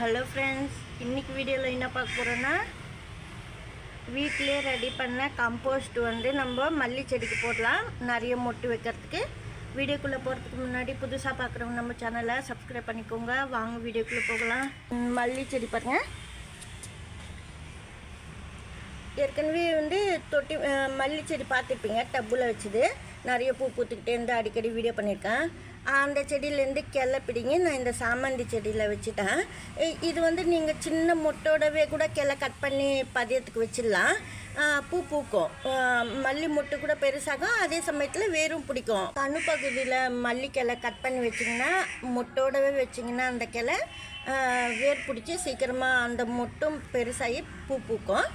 Hello friends, இன்றைக்கி வீடியோவில் என்ன பார்க்க போகிறோன்னா வீட்டிலே ரெடி பண்ண கம்போஸ்ட் வந்து நம்ம மல்லி செடிக்கு போடலாம். நிறைய மொட்டு வைக்கிறதுக்கு. வீடியோக்குள்ளே போகிறதுக்கு முன்னாடி புதுசாக பார்க்குறவங்க நம்ம சேனலை சப்ஸ்கிரைப் பண்ணிக்கோங்க. வாங்க வீடியோக்குள்ளே போகலாம். மல்லி செடி பாருங்கள். ஏற்கனவே வந்து தொட்டி மல்லி செடி பார்த்துருப்பீங்க, டப்பில் வச்சுது நிறைய பூ பூத்துக்கிட்டே இருந்து அடிக்கடி வீடியோ பண்ணியிருக்கேன். அந்த செடியிலேருந்து கிளை பிடிங்கி நான் இந்த சாமந்தி செடியில் வச்சுட்டேன். இது வந்து நீங்கள் சின்ன மொட்டோடவே கூட கிளை கட் பண்ணி பதியத்துக்கு வச்சிடலாம். பூ பூக்கும், மல்லி மொட்டு கூட பெருசாகும், அதே சமயத்தில் வேரும் பிடிக்கும். கணு பகுதியில் மல்லி கிளை கட் பண்ணி வச்சிங்கன்னா மொட்டோடவே வச்சிங்கன்னா அந்த கிளை வேர் பிடிச்சி சீக்கிரமாக அந்த மொட்டும் பெருசாகி பூ பூக்கும்.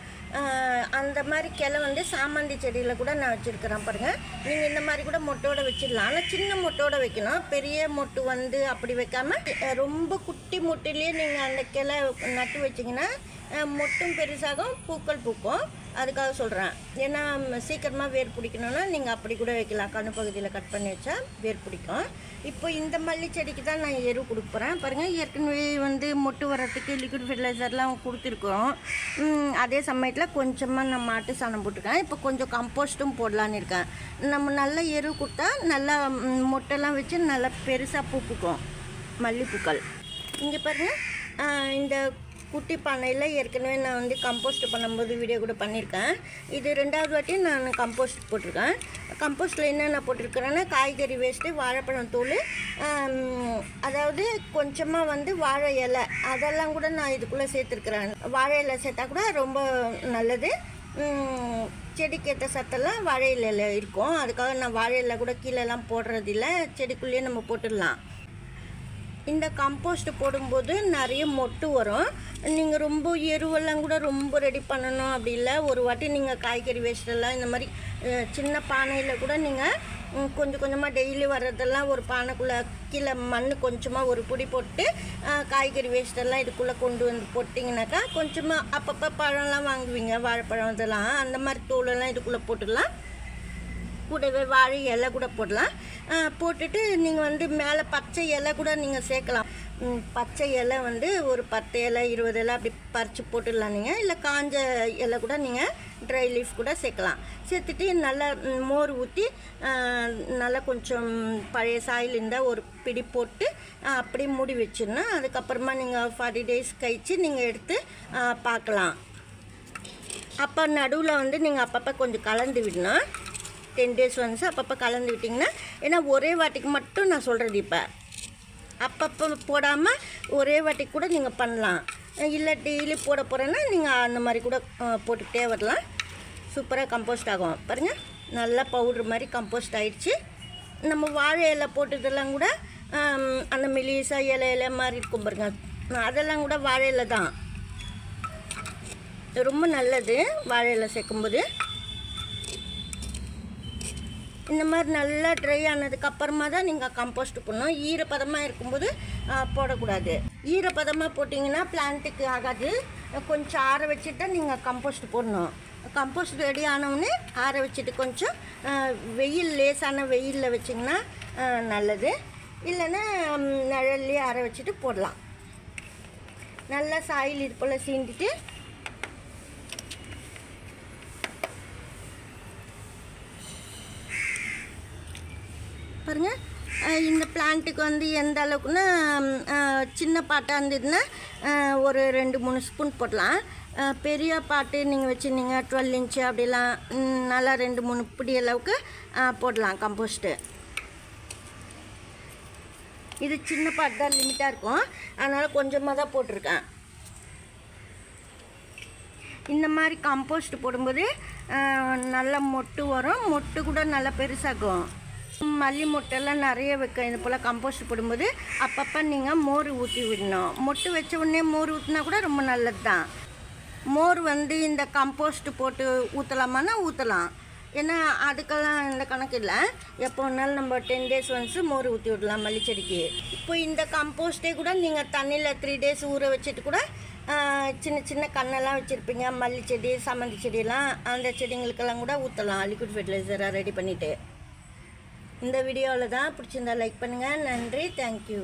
அந்த மாதிரி கிளை வந்து சாமந்தி செடியில் கூட நான் வச்சுருக்கிறேன் பாருங்கள். நீங்கள் இந்த மாதிரி கூட மொட்டோடு வச்சிடலாம். ஆனால் சின்ன மொட்டோடு வைக்கணும். பெரிய மொட்டு வந்து அப்படி வைக்காமல் ரொம்ப குட்டி மொட்டிலேயே நீங்கள் அந்த கிளை நட்டு வச்சிங்கன்னா மொட்டும் பெருசாகும், பூக்கள் பூக்கும். அதுக்காக சொல்கிறேன். ஏன்னா சீக்கிரமாக வேர் பிடிக்கணுன்னா நீங்கள் அப்படி கூட வைக்கலாம். கணு பகுதியில் கட் பண்ணி வச்சா வேர் பிடிக்கும். இப்போ இந்த மல்லி செடிக்கு தான் நான் எரு கொடுக்க போகிறேன் பாருங்கள். ஏற்கனவே வந்து மொட்டு வரத்துக்கு லிக்விட் ஃபெர்டிலைசர்லாம் கொடுத்துருக்கோம். அதே சமயத்தில் கொஞ்சமாக நான் மாட்டு சாணம் போட்டிருக்கேன். இப்போ கொஞ்சம் கம்போஸ்ட்டும் போடலான்னு இருக்கேன். நம்ம நல்லா எரு கொடுத்தா நல்லா மொட்டெல்லாம் வச்சு நல்லா பெருசாக பூ பூக்கும் மல்லிப்பூக்கள். இங்கே பாருங்கள், இந்த குட்டி பானையில் ஏற்கனவே நான் வந்து கம்போஸ்ட் பண்ணும்போது வீடியோ கூட பண்ணியிருக்கேன். இது 2வது வாட்டி நான் கம்போஸ்ட் போட்டிருக்கேன். கம்போஸ்ட்டில் என்னென்ன போட்டிருக்கிறேன்னா காய்கறி வேஸ்ட்டு, வாழைப்பழம் தூள், அதாவது கொஞ்சமாக வந்து வாழை இலை, அதெல்லாம் கூட நான் இதுக்குள்ளே சேர்த்துருக்குறேன். வாழை இலை சேர்த்தா கூட ரொம்ப நல்லது. செடிக்கு ஏற்ற சத்தெல்லாம் வாழை இலையில் இருக்கும். அதுக்காக நான் வாழை இலை கூட கீழெல்லாம் போடுறதில்ல, செடிக்குள்ளேயே நம்ம போட்டுடலாம். இந்த கம்போஸ்ட் போடும்போது நிறைய மொட்டு வரும். நீங்கள் ரொம்ப எருவெல்லாம் கூட ரொம்ப ரெடி பண்ணணும் அப்படி இல்லை. ஒரு வாட்டி நீங்கள் காய்கறி வேஸ்ட்டெல்லாம் இந்த மாதிரி சின்ன பானையில் கூட நீங்கள் கொஞ்சம் கொஞ்சமாக டெய்லி வர்றதெல்லாம் ஒரு பானைக்குள்ளே கீழே மண் கொஞ்சமாக ஒரு பொடி போட்டு காய்கறி வேஸ்ட்டெல்லாம் இதுக்குள்ளே கொண்டு வந்து போட்டிங்கனாக்கா கொஞ்சமாக அப்பப்போ பழம்லாம் வாங்குவீங்க, வாழைப்பழம் இதெல்லாம், அந்த மாதிரி தூளெல்லாம் இதுக்குள்ளே போட்டுடலாம். கூடவே வாழை இலை கூட போடலாம். போட்டுட்டு நீங்கள் வந்து மேலே பச்சை இலை கூட நீங்கள் சேர்க்கலாம். பச்சை இலை வந்து ஒரு 10 இலை 20 இலை அப்படி பறித்து போட்டுடலாம் நீங்கள். இல்லை காஞ்ச இலை கூட நீங்கள் ட்ரை லீஃப் கூட சேர்க்கலாம். சேர்த்துட்டு நல்லா மோர் ஊற்றி நல்லா கொஞ்சம் பழைய சாயில் இருந்தால் ஒரு பிடி போட்டு அப்படியே மூடி வச்சிடணும். அதுக்கப்புறமா நீங்கள் 40 டேஸ் கழித்து நீங்கள் எடுத்து பார்க்கலாம். அப்போ நடுவில் வந்து நீங்கள் அப்பப்போ கொஞ்சம் கலந்து விடணும். 10 டேஸ் வந்து அப்பப்போ கலந்து விட்டிங்கன்னா, ஏன்னா ஒரே வாட்டிக்கு மட்டும் நான் சொல்கிறது. இப்போ அப்பப்போ போடாமல் ஒரே வாட்டிக்கு கூட நீங்கள் பண்ணலாம். இல்லை டெய்லி போட போகிறேன்னா நீங்கள் அந்த மாதிரி கூட போட்டுக்கிட்டே வரலாம். சூப்பராக கம்போஸ்ட் ஆகும் பாருங்கள். நல்லா பவுட்ரு மாதிரி கம்போஸ்ட் ஆகிடுச்சு. நம்ம வாழை இலை போட்டதெல்லாம் கூட அந்த மெலிசா இலை மாதிரி இருக்கும் பாருங்க, அதெல்லாம் கூட வாழை இலை தான். ரொம்ப நல்லது வாழை இலை சேர்க்கும்போது. இந்த மாதிரி நல்லா ட்ரை ஆனதுக்கப்புறமா தான் நீங்கள் கம்போஸ்ட் பண்ணணும். ஈரப்பதமாக இருக்கும்போது போடக்கூடாது. ஈரப்பதமாக போட்டிங்கன்னா பிளான்ட்டுக்கு ஆகாது. கொஞ்சம் ஆற வச்சுட்டு நீங்கள் கம்போஸ்ட் போடணும். கம்போஸ்ட் ரெடி ஆனவுடனே ஆற வச்சுட்டு கொஞ்சம் வெயில், லேசான வெயிலில் வச்சிங்கன்னா நல்லது. இல்லைன்னா நிழல்லே ஆற வச்சுட்டு போடலாம். நல்லா சாயில் இது போல் சீண்டிட்டு பாருங்கள். இந்த பிளான்ட்டுக்கு வந்து எந்த அளவுக்குன்னா சின்ன பாட்டாக இருந்ததுன்னா ஒரு 2-3 ஸ்பூன் போடலாம். பெரிய பாட்டு நீங்கள் வச்சுருந்தீங்க 12 இன்ச்சு அப்படிலாம் நல்லா 2-3 பிடி அளவுக்கு போடலாம் கம்போஸ்ட்டு. இது சின்ன பாட்டு தான் லிமிட்டாக இருக்கும், அதனால் கொஞ்சமாக தான் போட்டிருக்கேன். இந்த மாதிரி கம்போஸ்ட் போடும்போது நல்லா மொட்டு வரும், மொட்டு கூட நல்லா பெருசாகும். மல்லி மொட்டெல்லாம் நிறைய வைக்க இது போல் கம்போஸ்ட் போடும்போது அப்பப்போ நீங்கள் மோர் ஊற்றி விடணும். மொட்டு வச்ச உடனே மோர் ஊற்றினா கூட ரொம்ப நல்லது தான். மோர் வந்து இந்த கம்போஸ்ட் போட்டு ஊற்றலாமான்னா ஊற்றலாம். ஏன்னா அதுக்கெல்லாம் இந்த கணக்கு இல்லை. எப்போ வேணாலும் நம்ம 10 டேஸ் ஒன்ஸ் மோர் ஊற்றி விடலாம் மல்லி செடிக்கு. இப்போ இந்த கம்போஸ்ட்டே கூட நீங்கள் தண்ணியில் 3 டேஸ் ஊற வச்சுட்டு கூட சின்ன சின்ன கண்ணெல்லாம் வச்சுருப்பீங்க, மல்லி செடி, சாமந்தி செடியெல்லாம், அந்த செடிங்களுக்கெல்லாம் கூட ஊற்றலாம் லிக்விட் ஃபெர்டிலைசராக ரெடி பண்ணிவிட்டு. இந்த வீடியோவில் தான் பிடிச்சிருந்தா லைக் பண்ணுங்கள். நன்றி, தேங்க்யூ.